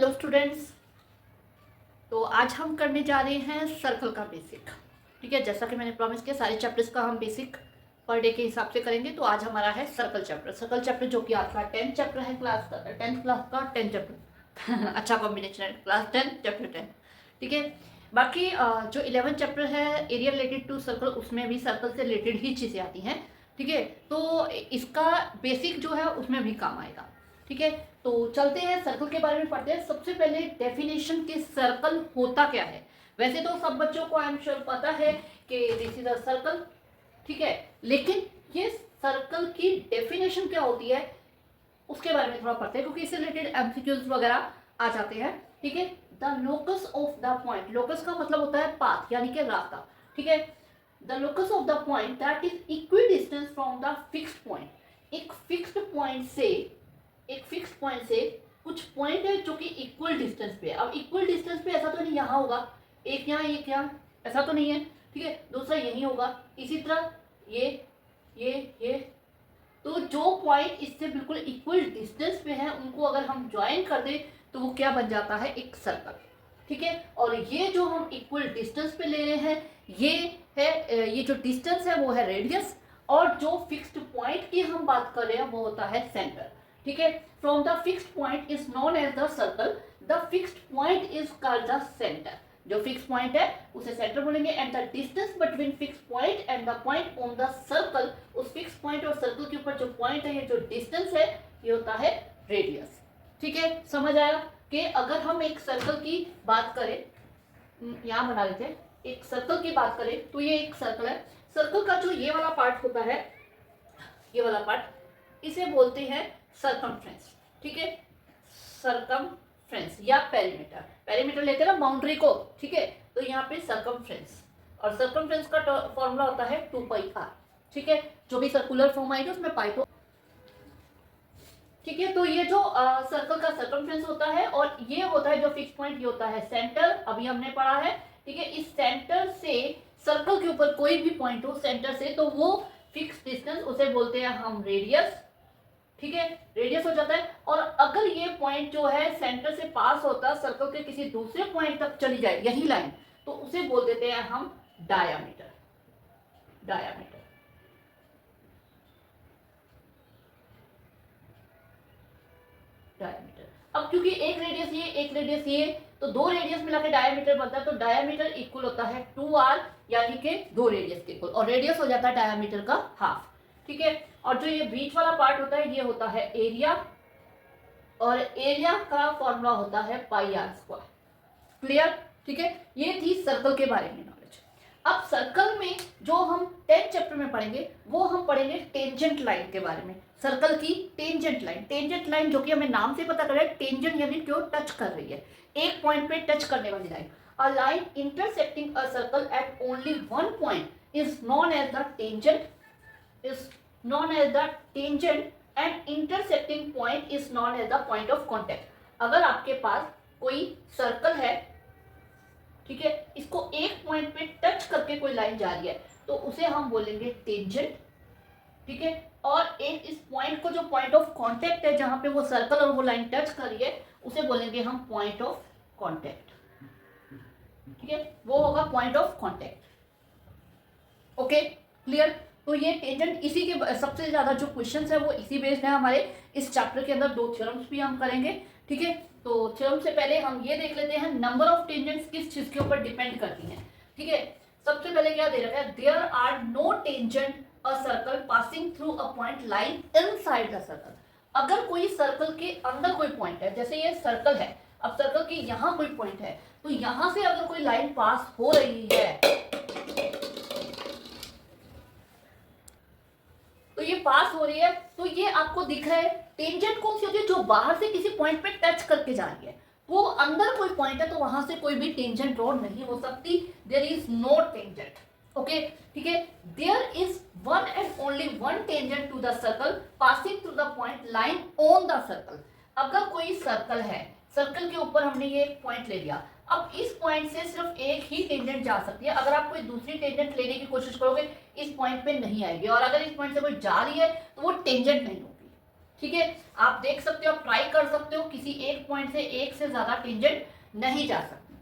Hello students. तो आज हम करने जा रहे हैं सर्कल का बेसिक। ठीक है, जैसा कि मैंने प्रॉमिस किया सारे चैप्टर्स का हम बेसिक पर डे के हिसाब से करेंगे। तो आज हमारा है सर्कल चैप्टर जो कि आपका 10th चैप्टर है, क्लास 10th क्लास का 10 चैप्टर अच्छा कॉम्बिनेशन है, क्लास 10 चैप्टर 10। ठीक है, बाकी जो 11 चैप्टर है एरिया रिलेटेड टू सर्कल, उसमें भी सर्कल से रिलेटेड ही चीज़ें आती हैं। ठीक है, तो इसका बेसिक जो है उसमें भी काम आएगा। ठीक है, तो चलते हैं सर्कल के बारे में पढ़ते हैं। सबसे पहले डेफिनेशन कि सर्कल होता क्या है। वैसे तो सब बच्चों को आई एम श्योर पता है कि दिस इज अ सर्कल। ठीक है, लेकिन ये सर्कल की डेफिनेशन क्या होती है उसके बारे में थोड़ा पढ़ते हैं, क्योंकि इससे रिलेटेड एमसीक्यूज वगैरह आ जाते हैं। ठीक है, the locus of the point, locus का मतलब होता है पाथ यानी कि रास्ता। ठीक है, the locus of the point that is equi distance from the fixed point. एक फिक्स पॉइंट से कुछ पॉइंट है जो कि इक्वल डिस्टेंस पे है। अब इक्वल डिस्टेंस पे ऐसा तो नहीं यहाँ होगा, एक यहाँ ऐसा तो नहीं है। ठीक है, दूसरा यही होगा, इसी तरह ये तो जो पॉइंट इससे बिल्कुल इक्वल डिस्टेंस पे है उनको अगर हम ज्वाइन कर दें तो वो क्या बन जाता है, एक सर्कल। ठीक है, और ये जो हम इक्वल डिस्टेंस पे ले रहे हैं ये जो डिस्टेंस है वो है रेडियस, और जो फिक्स्ड पॉइंट की हम बात कर रहे हैं वो होता है सेंटर। ठीक है, from the fixed point is known as the circle, the fixed point is called the centre. जो फिक्स पॉइंट है उसे सेंटर बोलेंगे, and the distance between fix point and the point on the circle, उस fix point और circle के ऊपर जो point है, ये जो डिस्टेंस है, ये होता है रेडियस। ठीक है, समझ आया कि अगर हम एक सर्कल की बात करें, यहाँ बना लेते हैं, एक सर्कल की बात करें तो ये एक सर्कल है। सर्कल का जो ये वाला पार्ट होता है, ये वाला पार्ट, इसे बोलते हैं सर्कमफ्रेंस। ठीक है, सर्कमफ्रेंस या पेरीमीटर। पेरीमीटर लेते हैं ना बाउंड्री को। ठीक है, तो यहाँ पे सर्कमफ्रेंस, और सर्कमफ्रेंस का फॉर्मूला होता है 2πr। ठीक है, जो भी सर्कुलर फॉर्म आएगी उसमें पाई तो। ठीक है, तो ये जो सर्कल का सर्कमफ्रेंस होता है, और ये होता है जो फिक्स पॉइंट, ये होता है सेंटर, अभी हमने पढ़ा है। ठीक है, इस सेंटर से सर्कल के ऊपर कोई भी पॉइंट हो सेंटर से, तो वो फिक्स डिस्टेंस उसे बोलते हैं हम रेडियस। ठीक है, रेडियस हो जाता है। और अगर ये पॉइंट जो है सेंटर से पास होता सर्कल के किसी दूसरे पॉइंट तक चली जाए यही लाइन, तो उसे बोल देते हैं हम डायामीटर। डायामीटर डायामीटर अब क्योंकि एक रेडियस ये तो दो रेडियस मिला के डायामीटर बनता है, तो डायामीटर इक्वल होता है 2r, यानी कि दो रेडियस के इक्वल, और रेडियस हो जाता है डायामीटर का हाफ। ठीक है, और जो ये बीच वाला पार्ट होता है ये होता है एरिया, और एरिया का फॉर्मूला होता है πr²। क्लियर? ठीक है, ये थी सर्कल के बारे में नॉलेज। अब सर्कल में जो हम 10 चैप्टर में पढ़ेंगे वो हम पढ़ेंगे टेंजेंट लाइन के बारे में। सर्कल की टेंजेंट लाइन जो कि हमें नाम से पता कर रहा है, टेंजेंट यानी जो टच कर रही है, एक पॉइंट पे टच करने वाली line. A line intersecting a circle at only one point is known as the tangent and intersecting point is known as the point of contact. अगर आपके पास कोई सर्कल है, ठीक है, इसको एक पॉइंट पे टच करके कोई लाइन जा रही है तो उसे हम बोलेंगे टेंजेंट। ठीक है, और एक इस पॉइंट को जो पॉइंट ऑफ कांटेक्ट है जहां पे वो सर्कल और वो लाइन टच कर रही है उसे बोलेंगे हम पॉइंट ऑफ कांटेक्ट। ठीक है, वो होगा point of contact. Okay, clear? तो ये टेंजेंट, इसी के सबसे ज्यादा जो क्वेश्चंस है वो इसी बेस्ड है हमारे। इस चैप्टर के अंदर 2 थ्योरम्स भी हम करेंगे। ठीक है, तो थ्योरम से पहले हम ये देख लेते हैं नंबर ऑफ टेंजेंट्स किस चीज के ऊपर डिपेंड करती हैं। ठीक है, सबसे पहले क्या दे रखा है, there are no tangent a circle passing through a point line inside the circle. अगर कोई सर्कल के अंदर कोई पॉइंट है, जैसे ये सर्कल है, अब सर्कल के यहाँ कोई पॉइंट है, तो यहाँ से अगर कोई लाइन पास हो रही है तो ये पास हो रही है, तो ये आपको दिख रहा है। टेंजेंट कौन सी होती है, जो बाहर से किसी पॉइंट पे टच करके जा रही है। वो अंदर कोई पॉइंट है तो वहां से कोई भी टेंजेंट ड्रॉ नहीं हो सकती, there is no tangent. Okay, ठीक है, there is one and only one tangent to the circle passing through the point line on the circle. अगर कोई सर्कल है, सर्कल के ऊपर हमने ये एक पॉइंट ले लिया, अब इस पॉइंट से सिर्फ एक ही टेंजेंट जा सकती है। अगर आप कोई दूसरी टेंजेंट लेने की कोशिश करोगे इस पॉइंट पे नहीं आएगी, और अगर इस पॉइंट से कोई जा रही है तो वो टेंजेंट नहीं होगी। ठीक है, आप देख सकते हो, आप ट्राई कर सकते हो, किसी एक पॉइंट से एक से ज्यादा टेंजेंट नहीं जा सकती।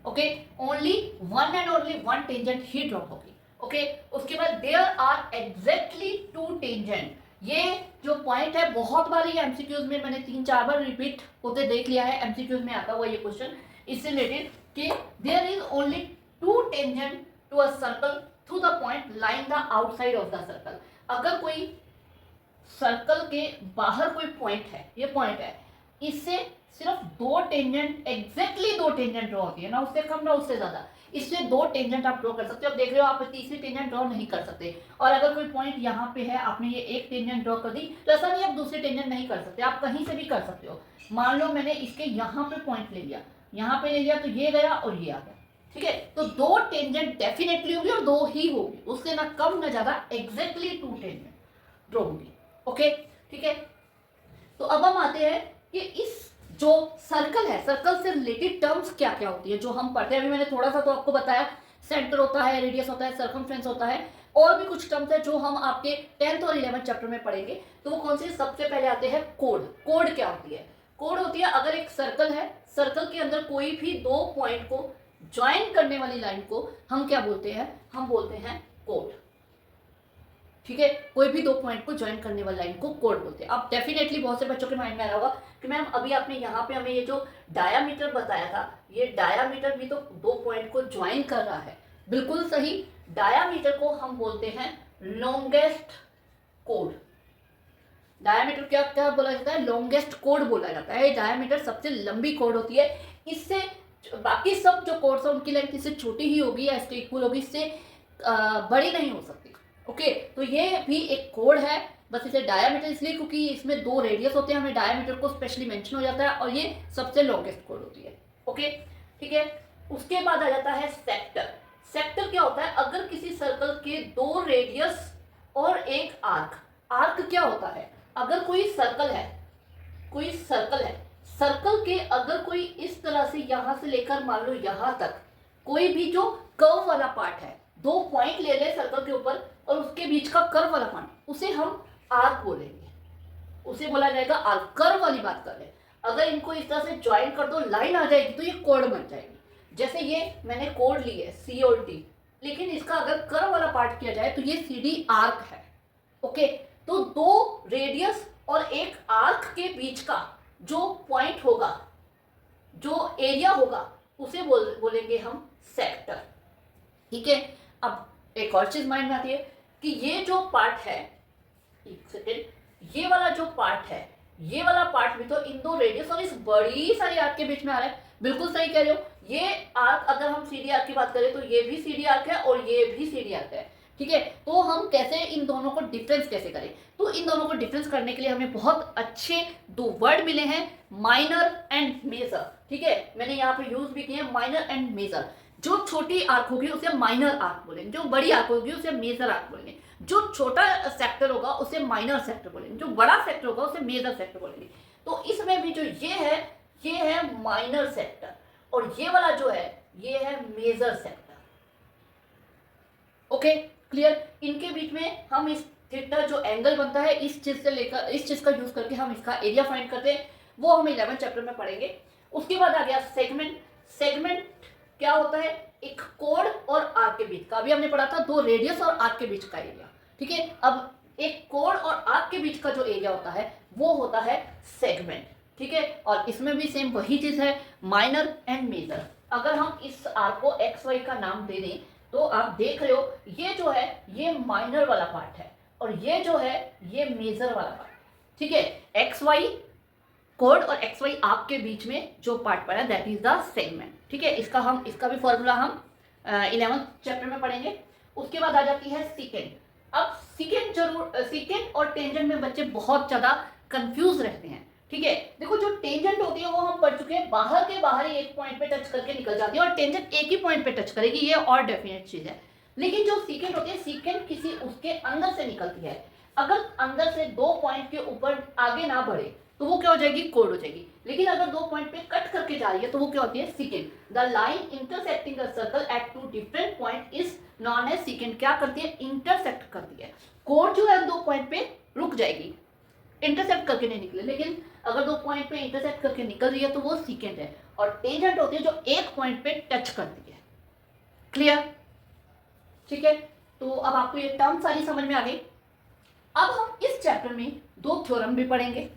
Okay, only one and only one tangent ही ड्रॉ होगी। ओके, उसके बाद there are exactly two tangent. ये जो पॉइंट है बहुत बार ये एमसीक्यूज में मैंने 3-4 बार रिपीट होते देख लिया है, एमसीक्यूज में आता हुआ ये क्वेश्चन इससे रिलेटेड कि there is only two tangent to a circle through the point line the outside of the circle. अगर कोई सर्कल के बाहर कोई पॉइंट है, ये पॉइंट है, इससे सिर्फ दो टेंजेंट, एग्जैक्टली दो टेंजेंट ड्रॉ होती है, ना उससे कम ना उससे ज्यादा, इससे दो टेंजेंट आप ड्रॉ कर सकते हो। अब देख रहे हो आप तीसरी टेंजेंट ड्रॉ नहीं कर सकते। और अगर कोई पॉइंट यहाँ पे है, आपने ये एक टेंजेंट ड्रॉ कर दी, तो ऐसा नहीं आप दूसरी टेंजेंट नहीं कर सकते, आप कहीं से भी कर सकते हो। मान लो मैंने इसके यहाँ पे पॉइंट ले लिया, यहाँ पे ले लिया, तो ये गया और ये आ गया। ठीक है, तो दो टेंजेंट डेफिनेटली होगी और दो ही होगी, उससे ना कम ना ज्यादा, एग्जैक्टली टू टेंजेंट ड्रॉ होगी। ओके, ठीक है, तो अब हम आते हैं कि इस जो सर्कल है, सर्कल से रिलेटेड टर्म्स क्या क्या होती है जो हम पढ़ते हैं। अभी मैंने थोड़ा सा तो आपको बताया, सेंटर होता है, रेडियस होता है, सर्कमफ्रेंस होता है, और भी कुछ टर्म्स है जो हम आपके 10th और 11th चैप्टर में पढ़ेंगे। तो वो कौन से? सबसे पहले आते हैं कोड। कोड क्या होती है? कोड होती है अगर एक सर्कल है, सर्कल के अंदर कोई भी दो पॉइंट को ज्वाइन करने वाली लाइन को हम क्या बोलते हैं? हम बोलते हैं कोड। ठीक है, कोई भी दो पॉइंट को ज्वाइन करने वाली लाइन को कोड बोलते हैं। अब डेफिनेटली बहुत से बच्चों के माइंड में आया होगा कि मैम अभी आपने यहाँ पे हमें ये जो डायामीटर बताया था, ये डायामीटर भी तो दो पॉइंट को ज्वाइन कर रहा है। बिल्कुल सही, डायामीटर को हम बोलते हैं लॉन्गेस्ट कोड। डायामीटर क्या क्या बोला जाता है? लॉन्गेस्ट कोड बोला जाता है। डायामीटर सबसे लंबी कोड होती है, इससे बाकी सब जो कोड्स है उनकी लेंथ इससे छोटी ही होगी या इसके इक्वल होगी, इससे बड़ी नहीं हो सकती। ओके, तो ये भी एक कोड है, बस इसे डायामीटर इसलिए क्योंकि इसमें दो रेडियस होते हैं, हमें डायामीटर को स्पेशली मेंशन हो जाता है, और ये सबसे लॉन्गेस्ट कोड होती है। ओके, ठीक है, उसके बाद आ जाता है सेक्टर। सेक्टर क्या होता है? अगर किसी सर्कल के दो रेडियस और एक आर्क। आर्क क्या होता है? अगर कोई सर्कल है, कोई सर्कल है, सर्कल के अगर कोई इस तरह से यहां से लेकर मान लो यहां तक कोई भी जो कर्व वाला पार्ट है, दो पॉइंट ले ले सर्कल के ऊपर और उसके बीच का कर्व वाला पॉइंट, उसे हम आर्क बोलेंगे, उसे बोला जाएगा आर्क। कर्व वाली बात कर रहे हैं, अगर इनको इस तरह से ज्वाइन कर दो, लाइन आ जाएगी तो ये कोड बन जाएगी। जैसे ये मैंने कोड ली है सी और टी, लेकिन इसका अगर कर्व वाला पार्ट किया जाए तो ये सीधी आर्क है। ओके, तो दो रेडियस और एक आर्क के बीच का जो पॉइंट होगा, जो एरिया होगा, उसे बोलेंगे हम सेक्टर। ठीक है, अब एक और चीज माइंड में आती है कि ये जो पार्ट है, एक सेकेंड, ये वाला जो पार्ट है, ये वाला पार्ट भी तो इन दो रेडियस और इस बड़ी सारी आर्क के बीच में आ रहा है। बिल्कुल सही कह रहे हो, ये आर्क अगर हम सीधी आर्क की बात करें तो ये भी सीधी आर्क है और ये भी सीधी आर्क है। ठीक है, तो हम कैसे इन दोनों को डिफरेंस कैसे करें? तो इन दोनों को डिफरेंस करने के लिए हमें बहुत अच्छे दो वर्ड मिले हैं, माइनर एंड मेजर। ठीक है, मैंने यहाँ पे यूज भी किए हैं माइनर एंड मेजर। जो छोटी आर्क होगी उसे माइनर आर्क बोलेंगे, जो बड़ी आर्क होगी उसे मेजर आर्क बोलेंगे, जो छोटा सेक्टर होगा उसे माइनर सेक्टर बोलेंगे, जो बड़ा सेक्टर होगा उसे मेजर सेक्टर बोलेंगे। तो इसमें भी जो ये है माइनर सेक्टर, और ये वाला जो है ये है मेजर सेक्टर। Okay, clear? इनके बीच में हम इस थीटा जो एंगल बनता है, इस चीज से लेकर इस चीज का यूज करके हम इसका एरिया फाइंड करते हैं, वो हम 11th चैप्टर में पढ़ेंगे। उसके बाद आ गया सेगमेंट। सेगमेंट क्या होता है? एक कोड और आर्क के बीच का, अभी हमने पढ़ा था दो रेडियस और आर्क के बीच का एरिया। ठीक है, अब एक कोड और आर्क के बीच का जो एरिया होता है वो होता है सेगमेंट। ठीक है, और इसमें भी सेम वही चीज है, माइनर एंड मेजर। अगर हम इस आर्क को एक्स वाई का नाम दे दें तो आप देख रहे हो ये जो है ये माइनर वाला पार्ट है और ये जो है ये मेजर वाला पार्ट। ठीक है, एक्स वाई कोड और एक्स वाई आर्क के बीच में जो पार्ट पड़ा है दैट इज द सेगमेंट। ठीक है, इसका भी फॉर्मूला हम 11th चैप्टर में पढ़ेंगे। उसके बाद आ जाती है सीकेंट। अब सीकेंट और टेंजेंट में बच्चे बहुत ज्यादा कंफ्यूज रहते हैं। ठीक है, देखो जो टेंजेंट होती है वो हम पढ़ चुके हैं, बाहर के बाहर ही एक पॉइंट पे टच करके निकल जाती है, और टेंजेंट एक ही पॉइंट पे टच करेगी, ये और डेफिनेट चीज है। लेकिन जो सीकेंट होती है, सीकेंट किसी उसके अंदर से निकलती है। अगर अंदर से दो पॉइंट के ऊपर आगे ना बढ़े तो वो क्या हो जाएगी? कोड हो जाएगी। लेकिन अगर दो पॉइंट पे कट करके जा रही है तो वो क्या होती है? Secant. The line intersecting a circle at two different point is known as secant. क्या करती है? इंटरसेक्ट करती है। कोड जो है दो पॉइंट पे रुक जाएगी, इंटरसेक्ट करके नहीं निकले, लेकिन अगर दो पॉइंट पे इंटरसेक्ट करके निकल रही है तो वो सीकेंट है, और टेंजेंट होती है जो एक पॉइंट पे टच करती है। क्लियर? ठीक है, तो अब आपको ये टर्म सारी समझ में आ गई। अब हम इस चैप्टर में दो थ्योरम भी पढ़ेंगे।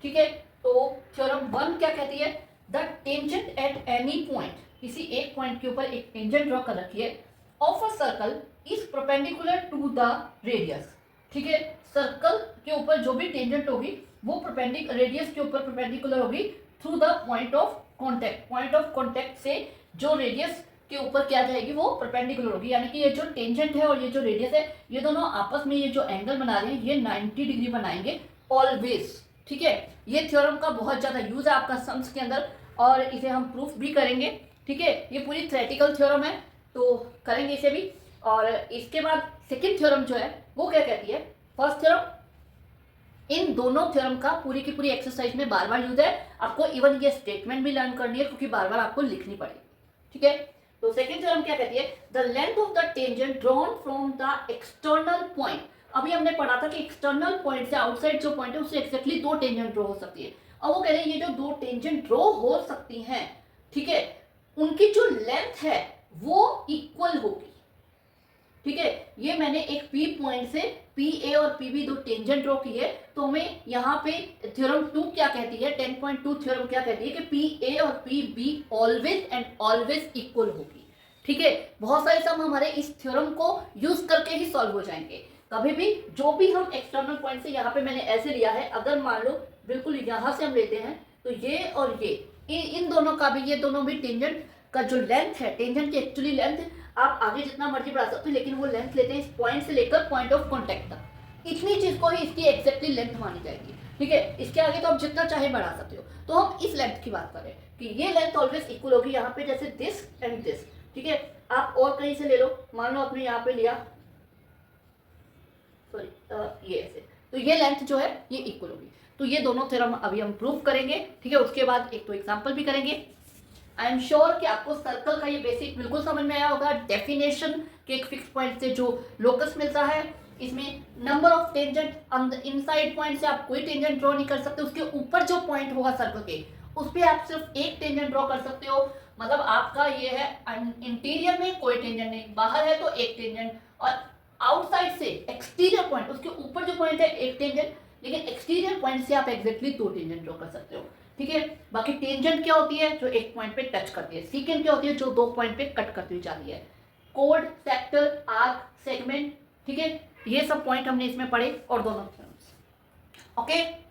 ठीक है, तो थ्योरम 1 क्या कहती है, the tangent at any point, किसी एक पॉइंट के ऊपर एक टेंजेंट ड्रॉ कर रखी है, of a circle is perpendicular to the radius. ठीक है, सर्कल के ऊपर जो भी टेंजेंट होगी वो रेडियस के ऊपर परपेंडिकुलर होगी through the point of contact. Point of contact से जो रेडियस के ऊपर क्या जाएगी वो परपेंडिकुलर होगी, यानी कि ये जो टेंजेंट है और ये जो रेडियस है ये दोनों आपस में ये जो एंगल बना रहे हैं ये 90 डिग्री बनाएंगे ऑलवेज। ठीक है, ये थ्योरम का बहुत ज्यादा यूज है आपका सम्स के अंदर, और इसे हम प्रूफ भी करेंगे। ठीक है, ये पूरी थ्योरेटिकल थ्योरम है तो करेंगे इसे भी। और इसके बाद सेकेंड थ्योरम जो है वो क्या कहती है, फर्स्ट थ्योरम, इन दोनों थ्योरम का पूरी की पूरी एक्सरसाइज में बार बार यूज है, आपको इवन ये स्टेटमेंट भी लर्न करनी है क्योंकि बार बार आपको लिखनी पड़ेगी। ठीक है, तो सेकंड थ्योरम क्या कहती है, the length of the tangent drawn from the external point. अभी हमने पढ़ा था कि एक्सटर्नल पॉइंट से आउटसाइड जो पॉइंट है उससे एक्जैक्टली दो टेंजेंट ड्रॉ हो सकती है। अब वो कह रहे हैं ये जो दो टेंजेंट ड्रॉ हो सकती हैं, ठीक है, उनकी जो लेंथ है वो इक्वल होगी। ठीक है, ये मैंने एक पी पॉइंट से पी ए और पी बी दो टेंजेंट ड्रॉ की है, तो हमें यहाँ पे थ्योरम 2 क्या कहती है, 10.2 थ्योरम क्या कहती है कि पी ए और P be always and always equal होगी। ठीक है, बहुत सारे सम हमारे इस थ्योरम को यूज करके ही सॉल्व हो जाएंगे। कभी भी जो भी हम एक्सटर्नल पॉइंट से, यहाँ पे मैंने ऐसे लिया है, अगर मान लो बिल्कुल यहाँ से हम लेते हैं तो ये और ये इन दोनों का भी, ये दोनों भी टेंजेंट का जो लेंथ है, टेंजेंट की एक्चुअली लेंथ आप आगे जितना मर्जी बढ़ा सकते हो, लेकिन वो लेंथ लेते हैं इस पॉइंट से लेकर पॉइंट ऑफ कॉन्टैक्ट तक, इतनी चीज को ही इसकी एक्जैक्टली लेंथ मानी जाएगी। ठीक है, इसके आगे तो आप जितना चाहे बढ़ा सकते हो। तो हम इस लेंथ की बात करें कि ये लेंथ ऑलवेज इक्वल होगी, यहाँ पे जैसे दिस एंड दिस। ठीक है, आप और कहीं से ले लो, मान लो आपने यहाँ पे लिया, सॉरी ये ऐसे, तो ये लेंथ जो है ये इक्वल होगी। तो ये दोनों थ्योरम अभी हम प्रूव करेंगे। ठीक है, उसके बाद एक तो एग्जांपल भी करेंगे। आई एम श्योर कि आपको सर्कल का ये बेसिक बिल्कुल समझ में आया होगा। डेफिनेशन के एक फिक्स पॉइंट से जो लोकस मिलता है, इसमें number of tangent inside point से आप कोई टेंजेंट ड्रॉ नहीं कर सकते, उसके ऊपर जो पॉइंट होगा सर्कल के उस पर आप सिर्फ एक टेंजेंट ड्रॉ कर सकते हो। मतलब आपका ये है इंटीरियर में कोई टेंजेंट नहीं, बाहर है तो एक टेंजेंट, और आउटसाइड से एक्सटीरियर पॉइंट, उसके ऊपर जो पॉइंट है एक टेंजेंट, लेकिन एक्सटीरियर पॉइंट से आप एक्जैक्टली दो टेंजेंट ड्रॉ कर सकते हो। ठीक है, बाकी टेंजेंट क्या होती है, जो एक पॉइंट पे टच करती है। सीकेंट क्या होती है, जो दो पॉइंट पे कट करती हुई जा रही है। कोड, सेक्टर, आर्क, सेगमेंट, ठीक है, ये सब पॉइंट हमने इसमें पढ़े, और दोनों थ्योरम्स। ओके।